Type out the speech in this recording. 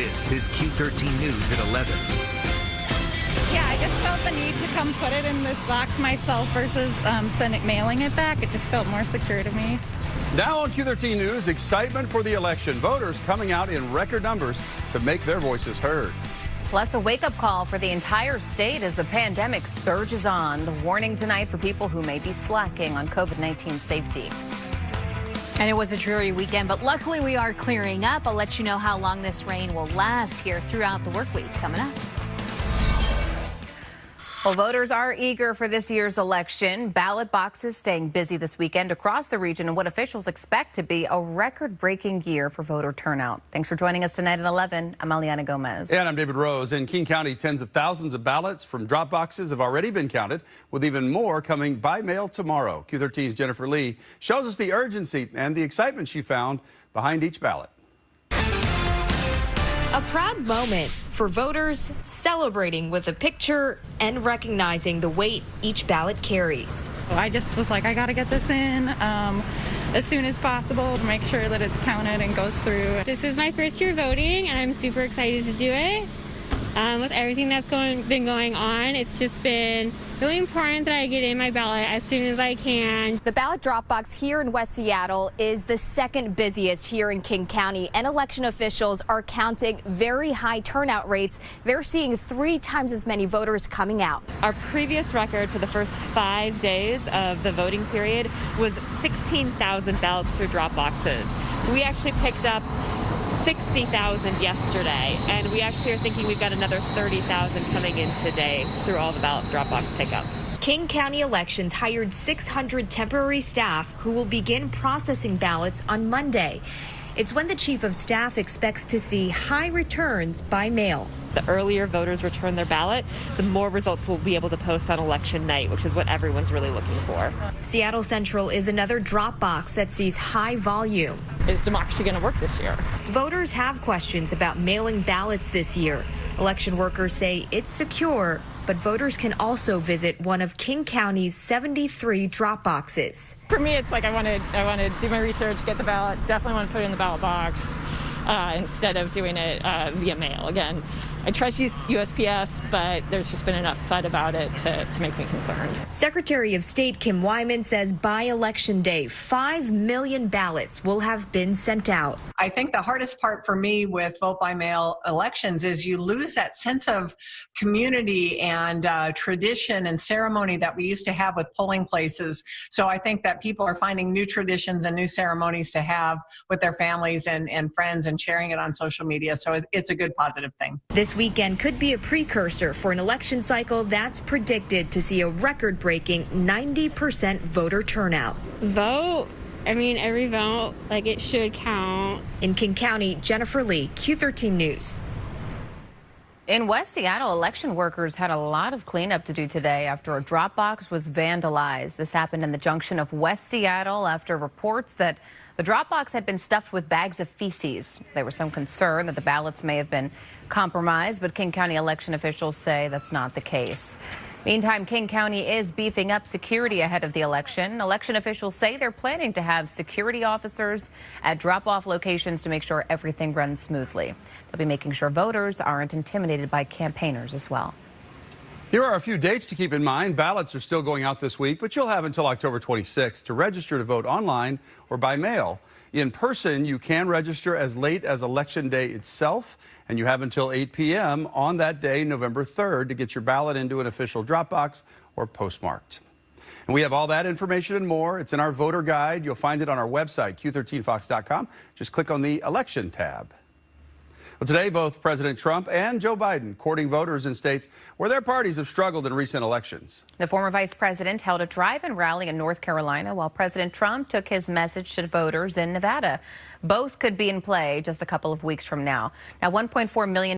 This is Q13 News at 11. Yeah, I just felt the need to come put it in this box myself versus mailing it back. It just felt more secure to me. Now on Q13 News, excitement for the election. Voters coming out in record numbers to make their voices heard. Plus, a wake-up call for the entire state as the pandemic surges on. The warning tonight for people who may be slacking on COVID-19 safety. And it was a dreary weekend, but luckily we are clearing up. I'll let you know how long this rain will last here throughout the work week coming up. Well, voters are eager for this year's election. Ballot boxes staying busy this weekend across the region in what officials expect to be a record-breaking year for voter turnout. Thanks for joining us tonight at 11. I'm Aliana Gomez. And I'm David Rose. In King County, tens of thousands of ballots from drop boxes have already been counted, with even more coming by mail tomorrow. Q13's Jennifer Lee shows us the urgency and the excitement she found behind each ballot. A proud moment for voters celebrating with a picture and recognizing the weight each ballot carries. I just was like, I got to get this in as soon as possible to make sure that it's counted and goes through. This is my first year voting, and I'm super excited to do it. With everything that's been going on, it's just been really important that I get in my ballot as soon as I can. The ballot drop box here in West Seattle is the second busiest here in King County, and election officials are counting very high turnout rates. They're seeing 3 times as many voters coming out. Our previous record for the first 5 days of the voting period was 16,000 ballots through drop boxes. We actually picked up 60,000 yesterday, and we actually are thinking we've got another 30,000 coming in today through all the ballot drop box pickups. King County Elections hired 600 temporary staff who will begin processing ballots on Monday. It's when the chief of staff expects to see high returns by mail. The earlier voters return their ballot, the more results we'll be able to post on election night, which is what everyone's really looking for. Seattle Central is another drop box that sees high volume. Is democracy going to work this year? Voters have questions about mailing ballots this year. Election workers say it's secure, but voters can also visit one of King County's 73 drop boxes. For me, it's like I want to do my research, get the ballot, definitely want to put it in the ballot box instead of doing it via mail. Again, I trust USPS, but there's just been enough FUD about it to make me concerned. Secretary of State Kim Wyman says by Election Day, 5 million ballots will have been sent out. I think the hardest part for me with vote by mail elections is you lose that sense of community and tradition and ceremony that we used to have with polling places. So I think that people are finding new traditions and new ceremonies to have with their families and friends and sharing it on social media. So it's a good positive thing. This weekend could be a precursor for an election cycle that's predicted to see a record-breaking 90% voter turnout. Vote. I mean, every vote, it should count. In King County, Jennifer Lee, Q13 News. In West Seattle, election workers had a lot of cleanup to do today after a drop box was vandalized. This happened in the junction of West Seattle after reports that the drop box had been stuffed with bags of feces. There was some concern that the ballots may have been compromised, but King County election officials say that's not the case. Meantime, King County is beefing up security ahead of the election. Election officials say they're planning to have security officers at drop-off locations to make sure everything runs smoothly. They'll be making sure voters aren't intimidated by campaigners as well. Here are a few dates to keep in mind. Ballots are still going out this week, but you'll have until October 26th to register to vote online or by mail. In person, you can register as late as Election Day itself, and you have until 8 p.m. on that day, November 3rd, to get your ballot into an official drop box or postmarked. And we have all that information and more. It's in our voter guide. You'll find it on our website, Q13Fox.com. Just click on the Election tab. Well, today, both President Trump and Joe Biden courting voters in states where their parties have struggled in recent elections. The former vice president held a drive-in rally in North Carolina while President Trump took his message to voters in Nevada. Both could be in play just a couple of weeks from now. Now, 1.4 million